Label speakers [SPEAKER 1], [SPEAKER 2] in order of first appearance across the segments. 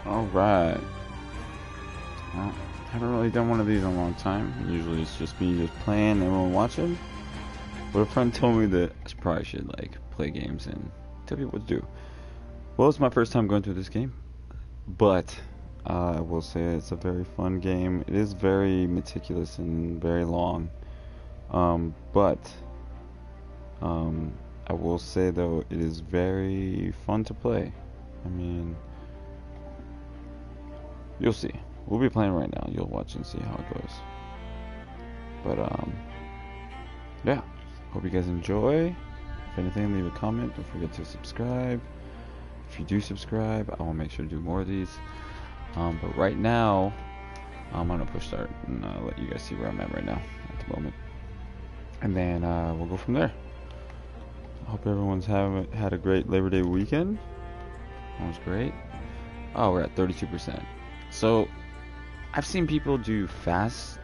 [SPEAKER 1] Alright. Well, haven't really done one of these in a long time. Usually it's just me just playing and everyone watching. But a friend told me that I probably should like play games and tell people what to do. Well, it's my first time going through this game, but I will say it's a very fun game. It is very meticulous and very long. But I will say though it is very fun to play. I mean, you'll see. We'll be playing right now. You'll watch and see how it goes. But yeah. Hope you guys enjoy. If anything, leave a comment. Don't forget to subscribe. If you do subscribe, I will make sure to do more of these. But right now, I'm gonna push start and let you guys see where I'm at right now at the moment, and then we'll go from there. I hope everyone's had a great Labor Day weekend. That was great. Oh, we're at 32%. So I've seen people do fast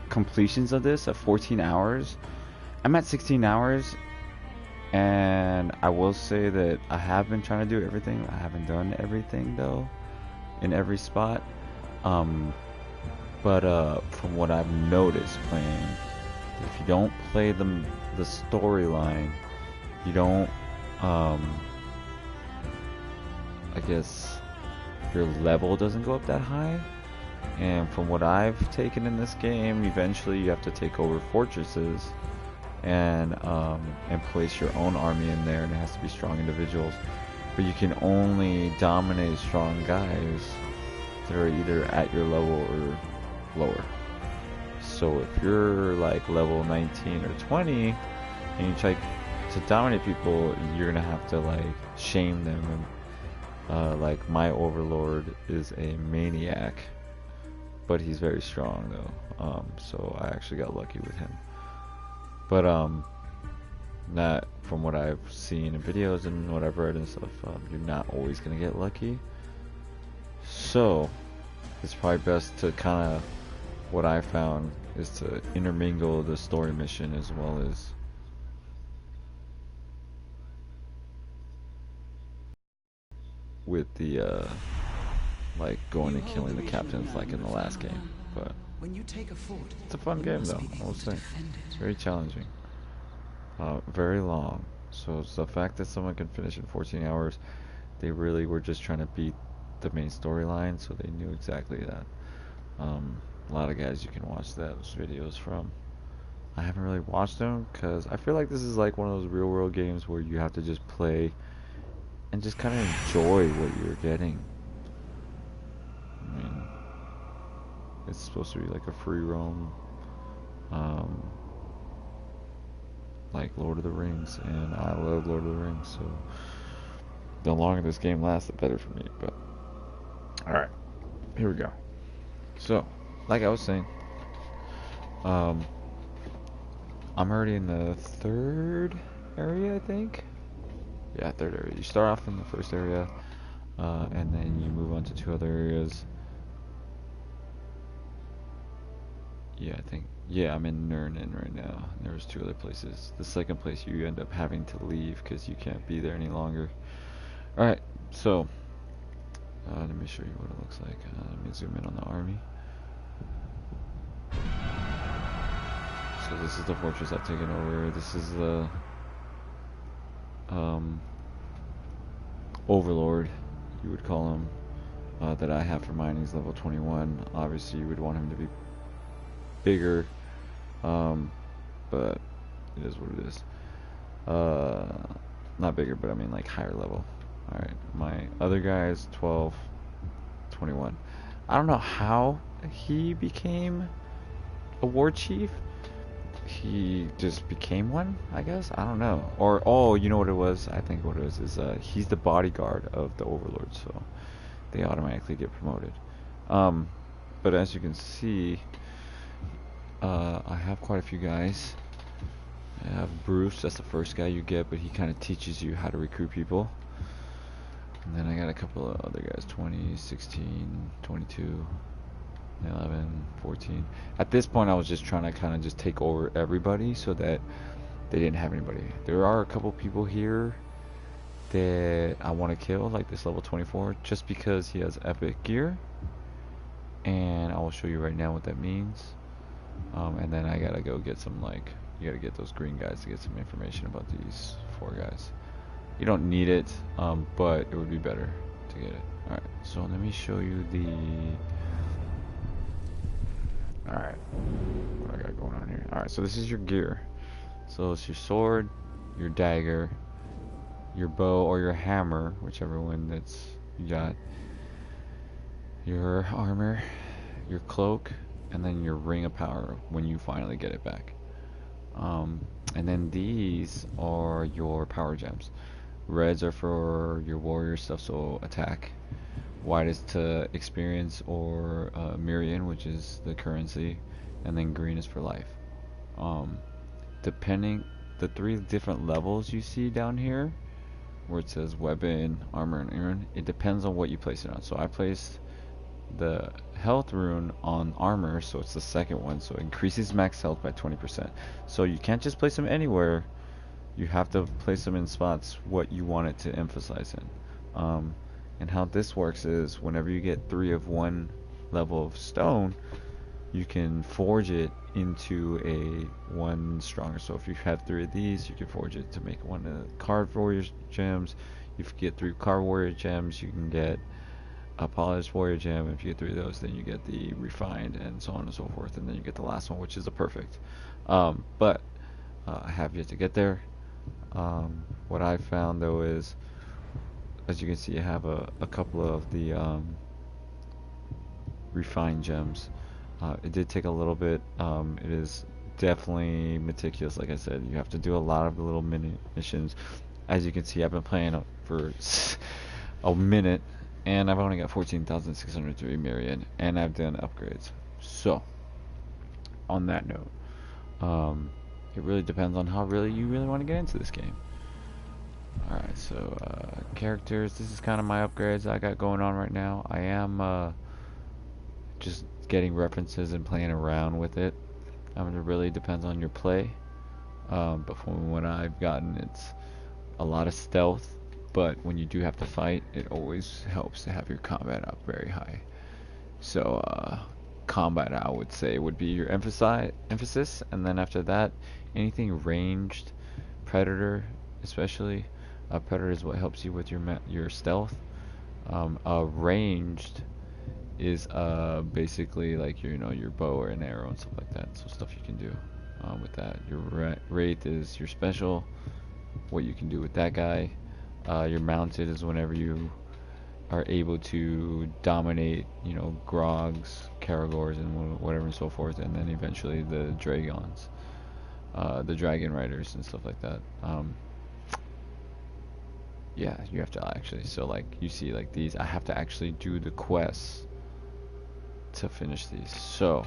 [SPEAKER 1] completions of this at 14 hours. I'm at 16 hours, and I will say that I have been trying to do everything. I haven't done everything though in every spot. But from what I've noticed playing, if you don't play the storyline, you don't I guess your level doesn't go up that high. And from what I've taken in this game, eventually you have to take over fortresses and place your own army in there, and it has to be strong individuals. But you can only dominate strong guys that are either at your level or lower. So if you're like level 19 or 20 and you try to dominate people, you're gonna have to like shame them. And like my overlord is a maniac, but he's very strong though. So I actually got lucky with him. But not from what I've seen in videos and what I've read and stuff, you're not always gonna get lucky. So it's probably best to kind of, what I found is to intermingle the story mission as well as with the like going and killing the captains like in the last game. But it's a fun game though, I will say. It's very challenging. Very long. So it's the fact that someone can finish in 14 hours, they really were just trying to beat the main storyline, so they knew exactly that. A lot of guys you can watch those videos from. I haven't really watched them because I feel like this is like one of those real world games where you have to just play and just kind of enjoy what you're getting. I mean, it's supposed to be like a free roam, like Lord of the Rings, and I love Lord of the Rings, so the longer this game lasts, the better for me. But alright, here we go. So, like I was saying, I'm already in the third area, I think. Yeah, third area. You start off in the first area, and then you move on to two other areas. Yeah, I think. Yeah, I'm in Nurnen right now. There's two other places. The second place you end up having to leave because you can't be there any longer. Alright, so let me show you what it looks like. Let me zoom in on the army. So this is the fortress I've taken over. This is the Overlord, you would call him, that I have for mine. He's level 21. Obviously you would want him to be bigger, but it is what it is. Not bigger, but I mean like higher level. Alright, my other guy is 12, 21. I don't know how he became a war chief. He just became one, I guess. I don't know. Or, oh, you know what it was? I think what it was is he's the bodyguard of the Overlord, so they automatically get promoted. But as you can see, I have quite a few guys. I have Bruce, that's the first guy you get, but he kind of teaches you how to recruit people. And then I got a couple of other guys, 20, 16, 22, 11, 14. At this point I was just trying to kind of just take over everybody so that they didn't have anybody. There are a couple people here that I want to kill, like this level 24, just because he has epic gear. And I will show you right now what that means. And then I gotta go get some, like, you gotta get those green guys to get some information about these 4 guys. You don't need it, but it would be better to get it. Alright, so let me show you the... Alright, what I got going on here? Alright, so this is your gear. So it's your sword, your dagger, your bow or your hammer, whichever one that's you got, your armor, your cloak, and then your ring of power when you finally get it back. And then these are your power gems. Reds are for your warrior stuff, so attack. White is to experience or Mirian, which is the currency, and then green is for life. Depending, the 3 different levels you see down here, where it says weapon, armor, and iron, it depends on what you place it on. So I placed the health rune on armor, so it's the second one, so it increases max health by 20%. So you can't just place them anywhere. You have to place them in spots what you want it to emphasize in. And how this works is whenever you get 3 of one level of stone, you can forge it into a one stronger. So if you have 3 of these, you can forge it to make one of the carved warrior gems. If you get 3 carved warrior gems, you can get a polished warrior gem. If you get 3 of those, then you get the refined, and so on and so forth, and then you get the last one, which is the perfect. But I have yet to get there. What I found though is, as you can see, I have a couple of the refined gems. It did take a little bit. It is definitely meticulous. Like I said, you have to do a lot of the little mini missions. As you can see, I've been playing for a minute, and I've only got 14,603 Mirian, and I've done upgrades. So, on that note, it really depends on how you really want to get into this game. Alright, so characters, this is kind of my upgrades I got going on right now. I am just getting references and playing around with it. It really depends on your play. But from what I've gotten, it's a lot of stealth, but when you do have to fight, it always helps to have your combat up very high. So combat, I would say, would be your emphasis, and then after that, anything ranged, predator especially. Predator is what helps you with your stealth. Ranged is basically like your bow or an arrow and stuff like that. So stuff you can do with that. Your wraith is your special, what you can do with that guy. Your mounted is whenever you are able to dominate, Grogs, Karagors, and whatever and so forth, and then eventually the Dragons, the Dragon Riders and stuff like that. Yeah, you have to actually, so like you see like these, I have to actually do the quests to finish these. So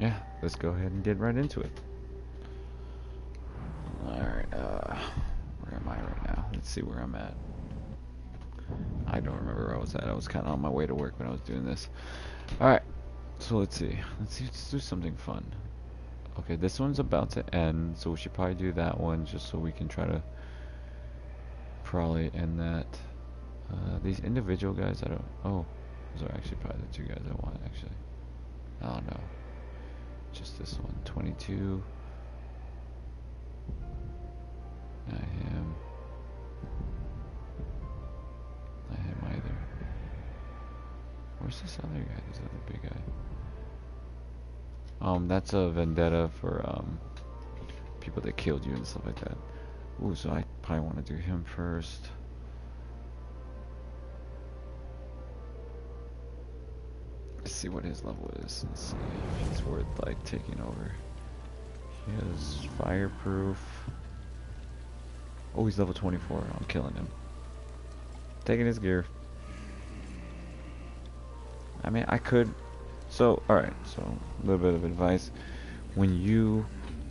[SPEAKER 1] yeah, let's go ahead and get right into it. Alright, where am I right now? Let's see where I'm at. I don't remember where I was at. I was kind of on my way to work when I was doing this. Alright, so let's do something fun. Okay, this one's about to end, so we should probably do that one just so we can try to probably end that. These individual guys, oh, those are actually probably the 2 guys I want, actually. I don't know. Just this one, 22. Not him either. Where's this other guy? This other big guy. That's a vendetta for people that killed you and stuff like that. Ooh, so I probably want to do him first. Let's see what his level is and see if he's worth like taking over. He has fireproof. Oh, he's level 24. I'm killing him. Taking his gear. I mean, I could. So, alright, so a little bit of advice. When you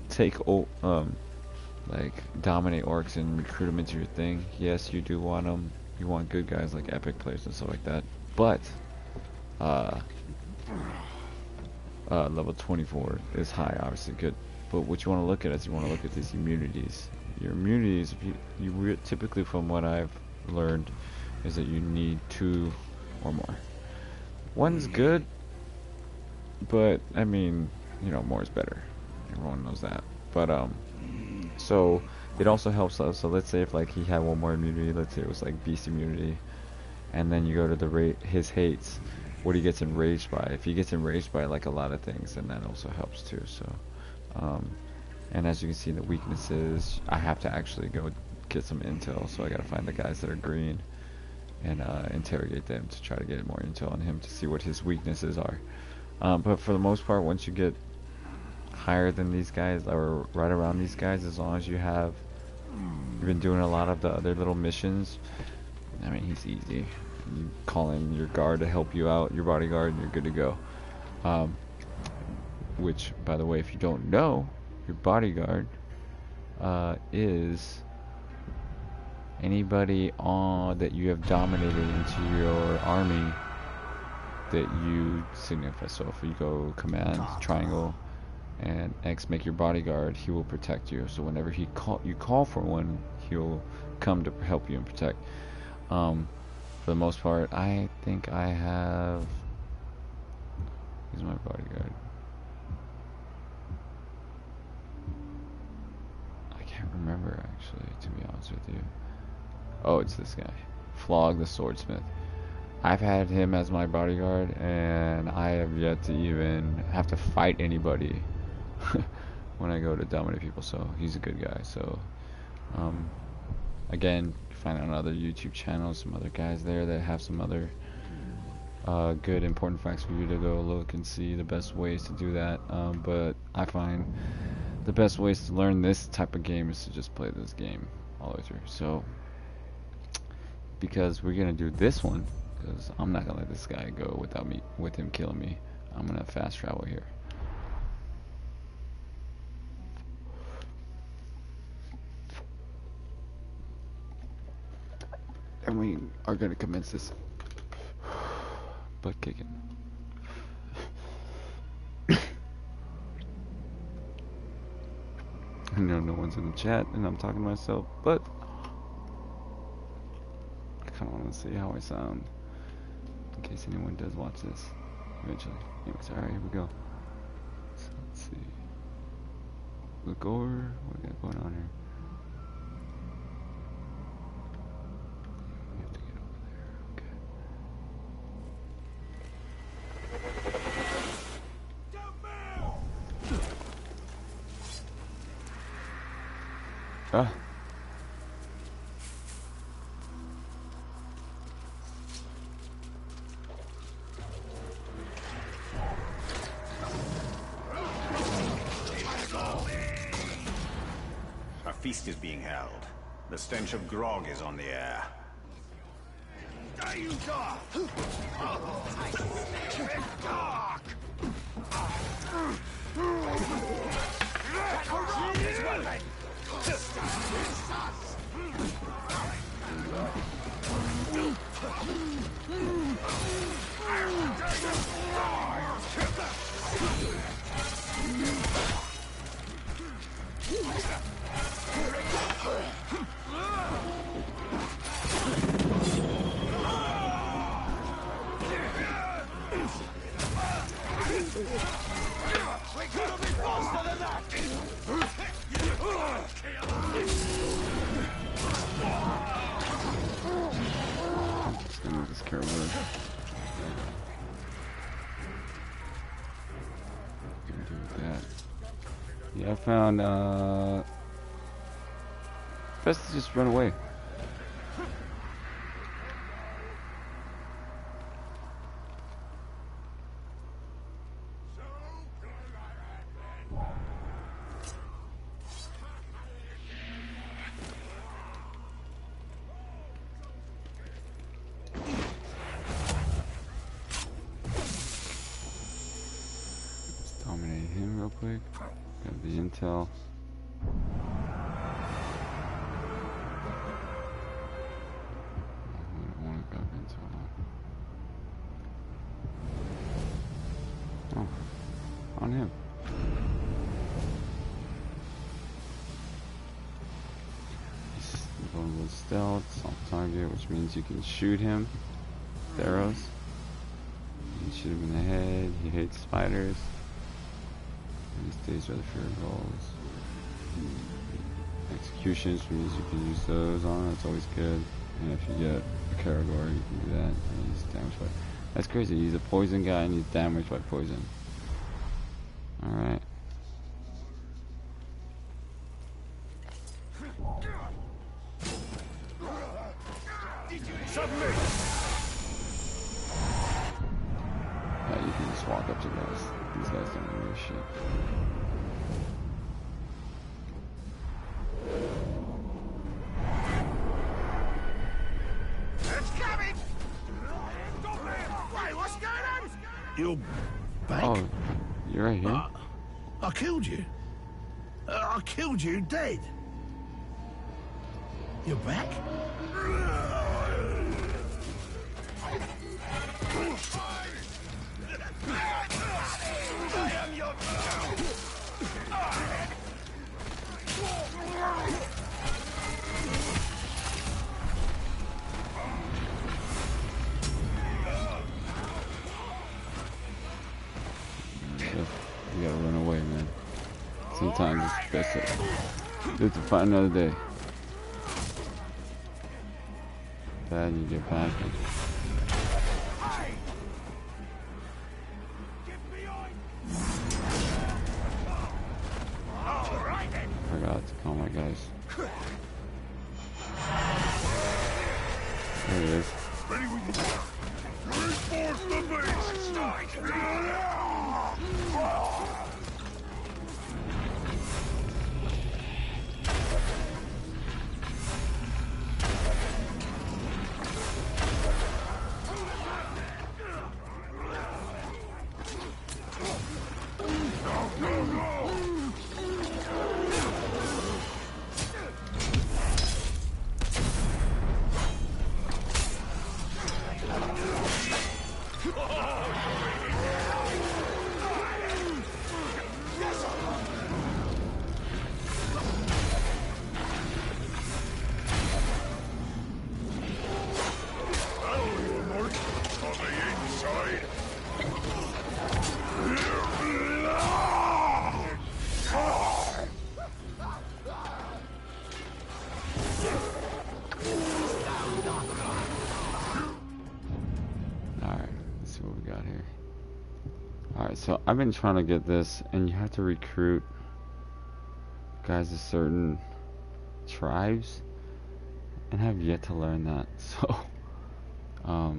[SPEAKER 1] take, like, dominate orcs and recruit them into your thing, yes, you do want them. You want good guys like epic players and stuff like that. But, level 24 is high, obviously good. But what you want to look at is you want to look at these immunities. your immunities, if typically, from what I've learned, is that you need 2 or more. 1's good, but I mean, you know, more is better. Everyone knows that. But so it also helps us. So let's say if like he had 1 more immunity, let's say it was like beast immunity, and then you go to the his hates, what he gets enraged by. If he gets enraged by like a lot of things, then that also helps too. So and as you can see in the weaknesses, I have to actually go get some intel, so I gotta find the guys that are green and interrogate them to try to get more intel on him to see what his weaknesses are. But for the most part, once you get higher than these guys, or right around these guys, as long as you've been doing a lot of the other little missions, I mean, he's easy. You call in your guard to help you out, your bodyguard, and you're good to go. Which, by the way, if you don't know, your bodyguard is anybody that you have dominated into your army that you signify. So if you go command, triangle, and X make your bodyguard, he will protect you. So whenever you call for one, he'll come to help you and protect. For the most part, I think I have... He's my bodyguard. I can't remember, actually, to be honest with you. Oh, it's this guy. Flog the Swordsmith. I've had him as my bodyguard, and I have yet to even have to fight anybody when I go to dominate people, so he's a good guy. So, again, you find on other YouTube channels some other guys there that have some other good important facts for you to go look and see the best ways to do that. But I find the best ways to learn this type of game is to just play this game all the way through. So, because we're gonna do this one, because I'm not gonna let this guy go with him killing me. I'm gonna fast travel here. And we are gonna commence this butt kicking. I know no one's in the chat and I'm talking to myself, but I kinda wanna see how I sound in case anyone does watch this eventually. Anyways, alright, here we go. So let's see. Look over, what we got going on here? We have to get over there, okay. Ah.
[SPEAKER 2] A feast is being held. The stench of grog is on the air. Just gonna move this caribou. Gonna do with that. Yeah, I found best to just run away. Dominate him real quick. Got the intel. I want to grab intel. Oh, on him. stealth, soft target, which means you can shoot him with arrows. You can shoot him in the head. He hates spiders. And he stays where the fear rolls. Executions, which means you can use those on him. That's always good. And if you get a Karagor, you can do that. And he's damaged by. That's crazy. He's a poison guy and he's damaged by poison. Alright. You can just walk up to guys. These guys don't know shit.
[SPEAKER 3] It's coming! Wait, what's going on? You're back?
[SPEAKER 2] Oh, you're right here?
[SPEAKER 3] I killed you. I killed you dead. You're back? I am your
[SPEAKER 2] You gotta run away, man. Sometimes it's best to find another day. Bad, you get back. Forgot to call my guys. There it is.
[SPEAKER 3] Ready when you are. Reinforce the base!
[SPEAKER 2] So I've been trying to get this, and you have to recruit guys of certain tribes, and have yet to learn that. So I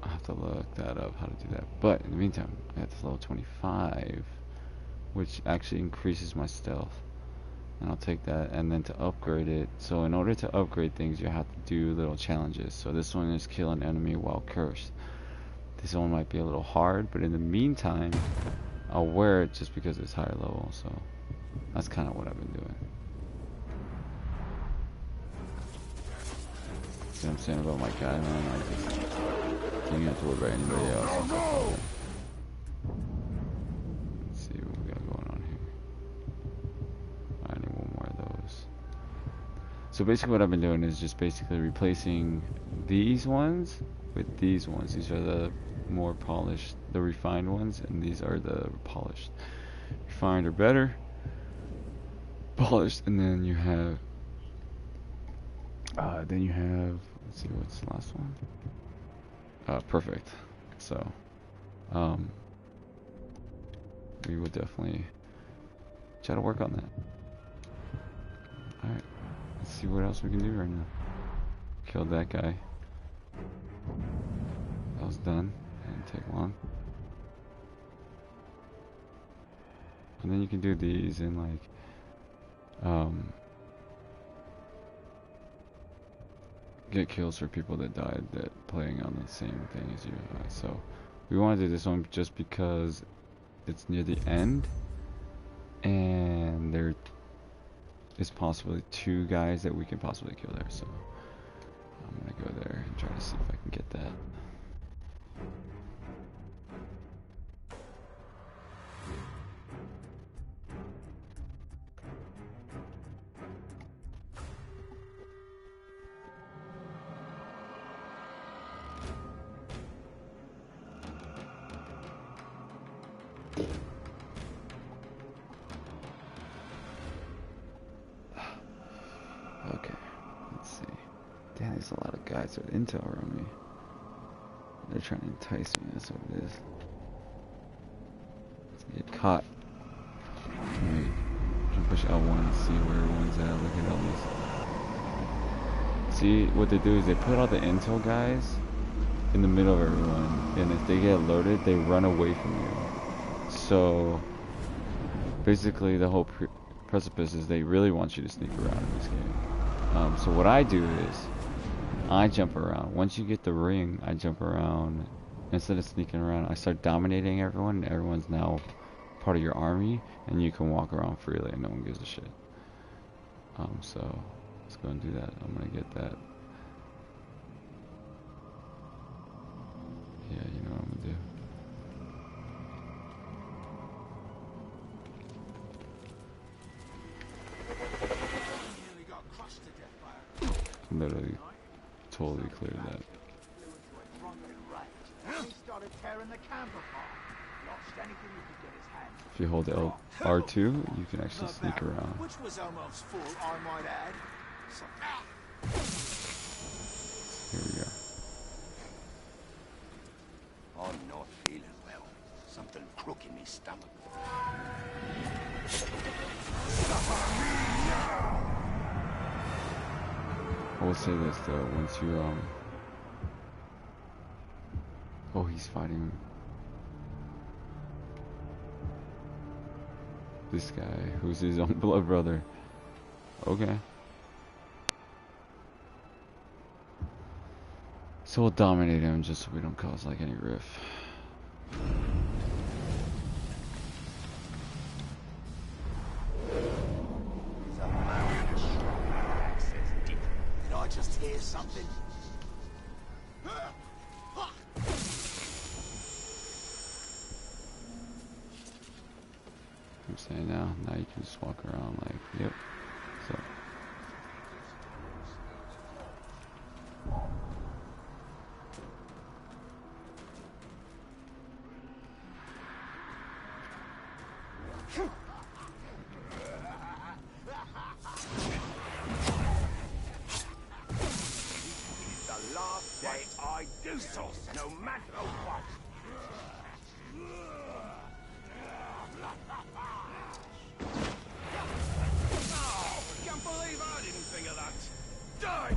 [SPEAKER 2] have to look that up, how to do that. But in the meantime, I got this level 25, which actually increases my stealth, and I'll take that. And then to upgrade it, so in order to upgrade things, you have to do little challenges. So this one is kill an enemy while cursed. This one might be a little hard, but in the meantime, I'll wear it just because it's higher level. So that's kind of what I've been doing. See what I'm saying about my guy, man? I just can't have to worry about anybody else. Let's see what we got going on here. I need one more of those. So basically what I've been doing is just basically replacing these ones with these ones. These are the more polished, the refined ones, and these are the polished. Refined are better, polished, and then you have let's see, what's the last one? Perfect. So we will definitely try to work on that. Alright, let's see what else we can do right now. Killed that guy. That was done. Didn't take long. And then you can do these and like get kills for people that died that playing on the same thing as you. So we want to do this one just because it's near the end, and there is possibly 2 guys that we can possibly kill there. So I'm gonna go there and try to see if I can get that. there's a lot of guys with intel around me. They're trying to entice me, that's what it is. Let's get caught. Wait, try to push L1 and see where everyone's at. Look at all these. See, what they do is they put all the intel guys in the middle of everyone, and if they get alerted, they run away from you. So, basically the whole precipice is they really want you to sneak around in this game. So what I do is, I jump around. Once you get the ring, I jump around. Instead of sneaking around, I start dominating everyone, and everyone's now part of your army, and you can walk around freely and no one gives a shit. So, let's go and do that. I'm gonna get that. Yeah, you know what I'm gonna do. Literally, totally cleared that. If you hold R2, you can actually sneak around.
[SPEAKER 3] Which was Omar's fault, I might add.
[SPEAKER 2] Here we go.
[SPEAKER 3] I'm not feeling well. Something crook in my stomach.
[SPEAKER 2] I will say this though, once you oh, he's fighting this guy who's his own blood brother. Okay. So we'll dominate him just so we don't cause like any riff.
[SPEAKER 3] Did I just hear something?
[SPEAKER 2] I'm saying now you can just walk around like, yep. So.
[SPEAKER 3] The last day I do so, no matter what. Oh, can't believe I didn't think of that. Die!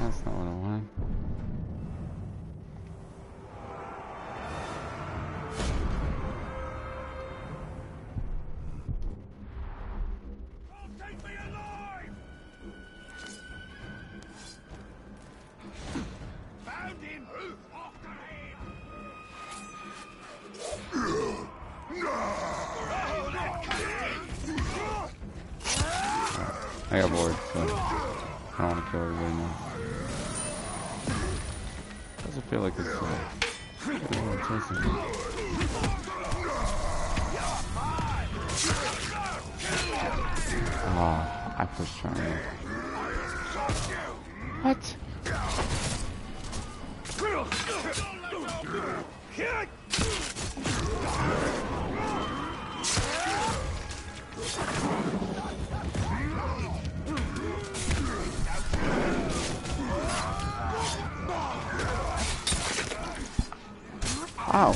[SPEAKER 2] That's not what I wanted.
[SPEAKER 3] Take me alive! Found him! After him!
[SPEAKER 2] I got bored, so I don't want to kill everybody now. Doesn't feel like it's everyone chasing me. Oh, I pushed triangle. What? Ow.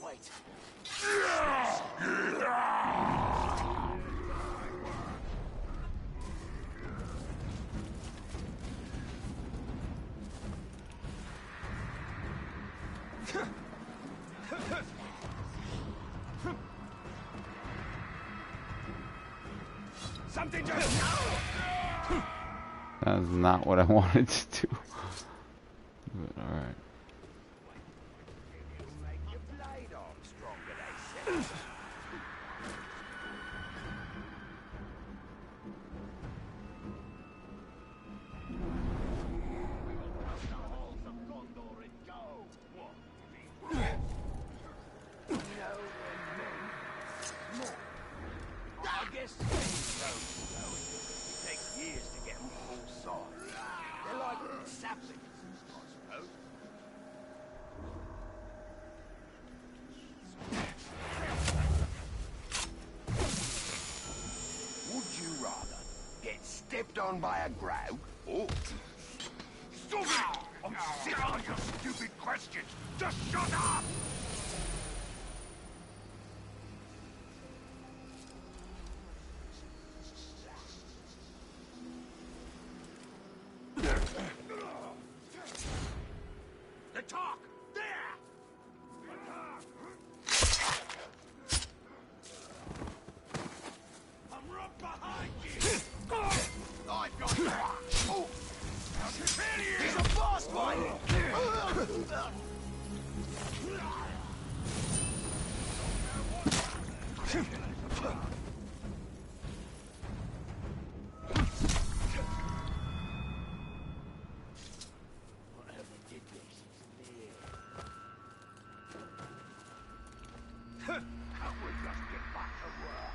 [SPEAKER 3] Wait. Something just...
[SPEAKER 2] That is not what I wanted to do. But alright.
[SPEAKER 3] Make your blade arm stronger, they say. I guess things it takes years to get them full size. They're like saplings, I suppose. Would you rather get stepped on by a grouse or... Stop it! I'm sick of your stupid questions! Just shut up! The talk! There! I'm right behind you! I've got you! Oh! He's a boss fight! Whatever did this is near. I will just get back to work.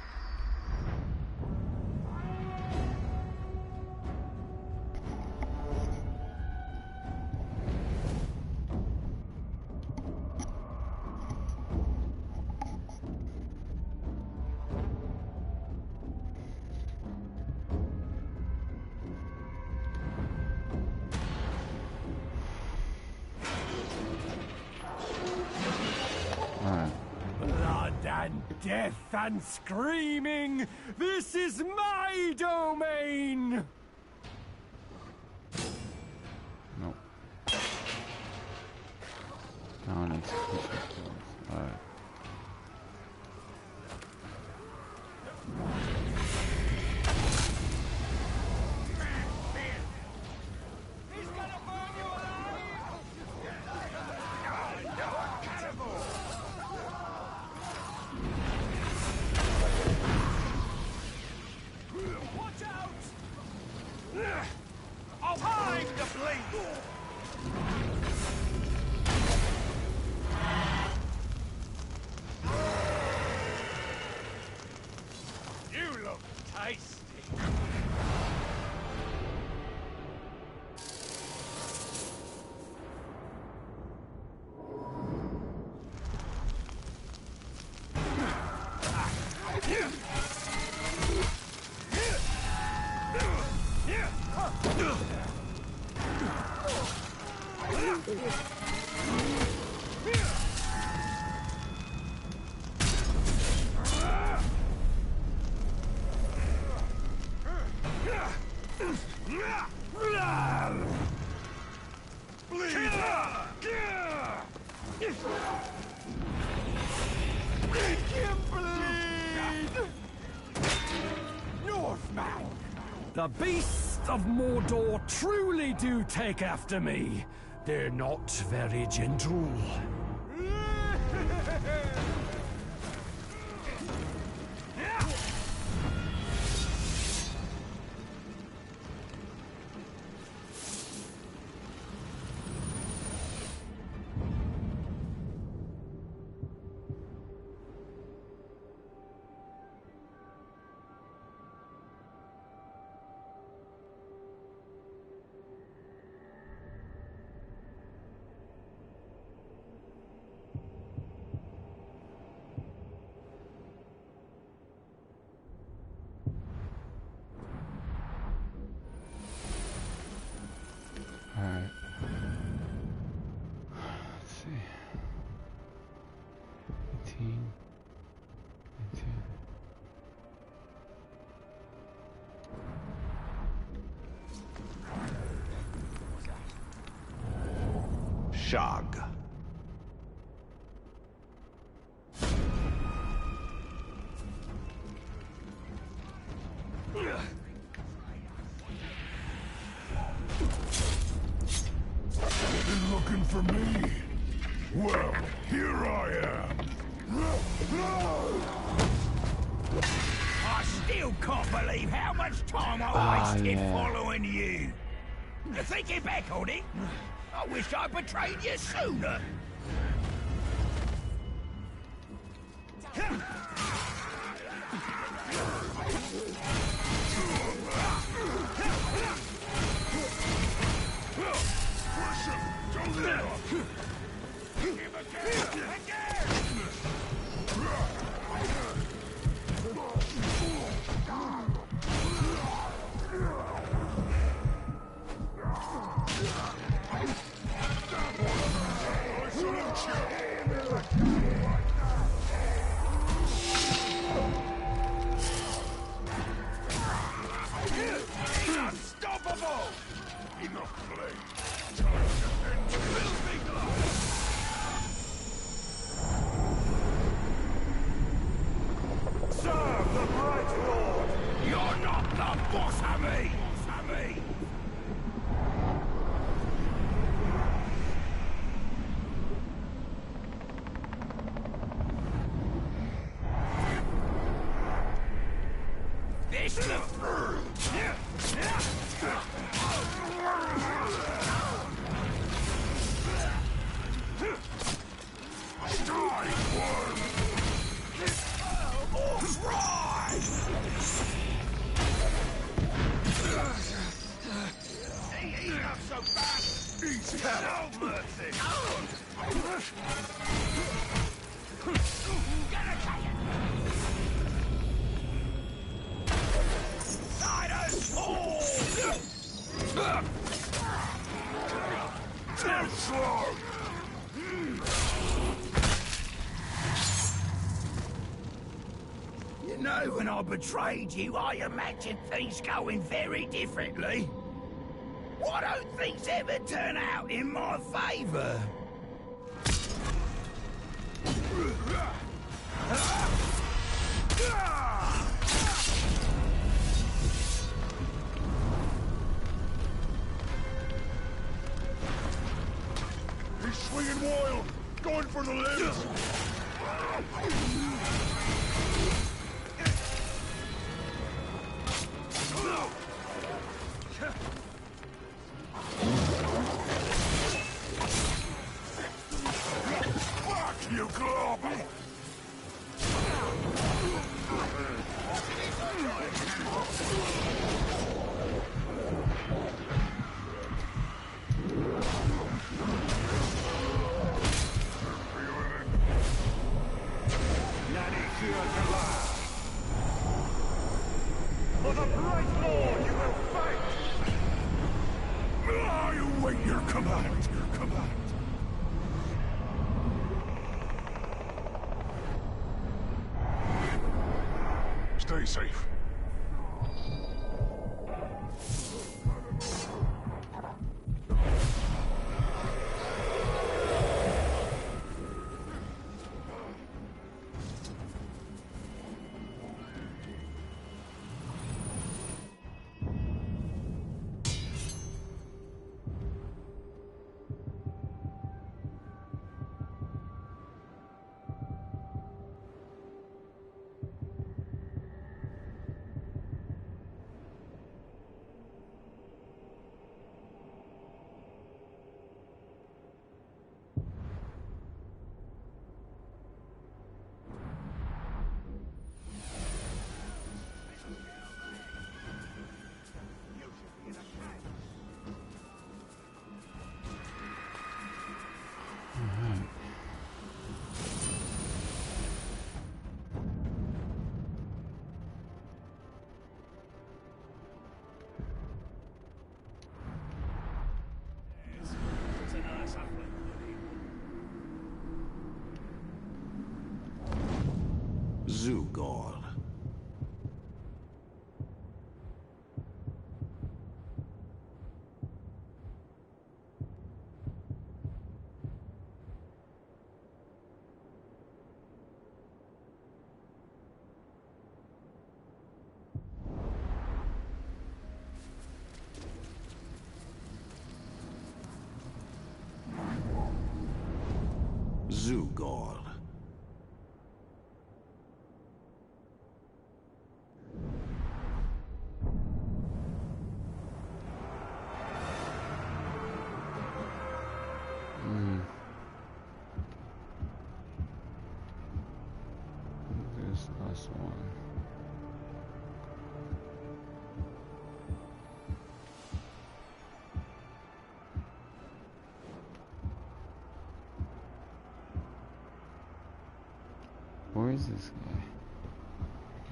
[SPEAKER 2] Alright.
[SPEAKER 4] Blood and death and screaming! This is my domain!
[SPEAKER 2] Nope. Now I need to push it. Alright.
[SPEAKER 3] He's gonna burn you alive! Watch out! I'll hide the blade!
[SPEAKER 4] Northman! The beasts of Mordor truly do take after me. They're not very gentle.
[SPEAKER 2] Alright. Let's see. 18. 19.
[SPEAKER 3] Shog.
[SPEAKER 4] Been looking for me? Well, here I am.
[SPEAKER 3] I still can't believe how much time I wasted
[SPEAKER 2] yeah.
[SPEAKER 3] following you. Thinking back on it, I wish I betrayed you sooner. Unstoppable! Enough play. Time to end this big life. Serve the Bright Lord! You're not the boss of me! This You know, when I betrayed you, I imagined things going very differently. Why don't things ever turn out in my favor?
[SPEAKER 4] He's swinging wild, going for the limbs.
[SPEAKER 3] You global!
[SPEAKER 4] For the Bright Lord you will fight!
[SPEAKER 3] Are you waiting Your command. Your command. Stay safe.
[SPEAKER 5] Zugor. Zugor.
[SPEAKER 2] This last one. Where is this guy?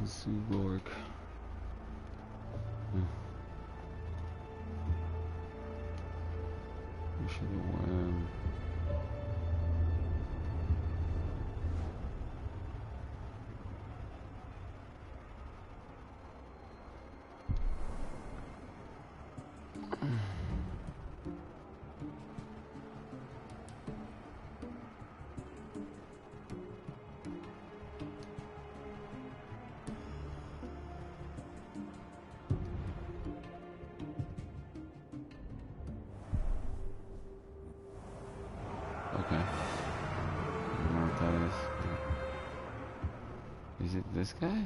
[SPEAKER 2] Zugorg. We should have worm. Okay. I don't know what that is. Is it this guy?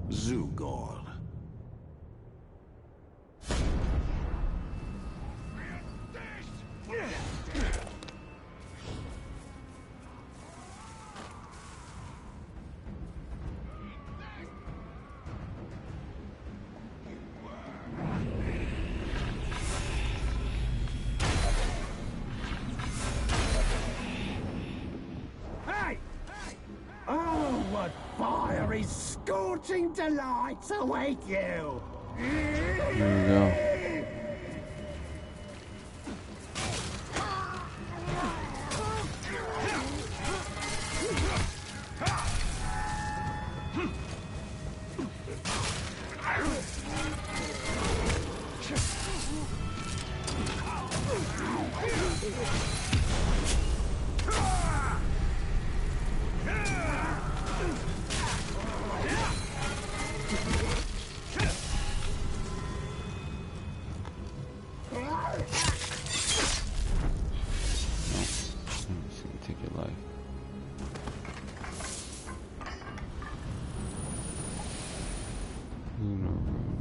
[SPEAKER 5] Zugor.
[SPEAKER 3] Hey! Oh, what fiery, scorching delights await you!
[SPEAKER 2] There we go. Take your life. Lunar room.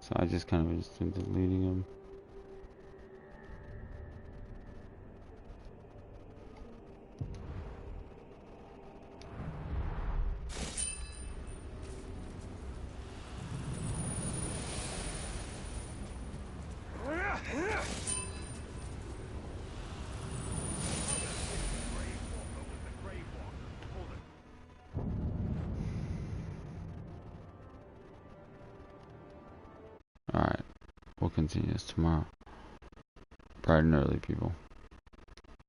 [SPEAKER 2] So I just kind of just been deleting them. continue this tomorrow. Bright and early, people.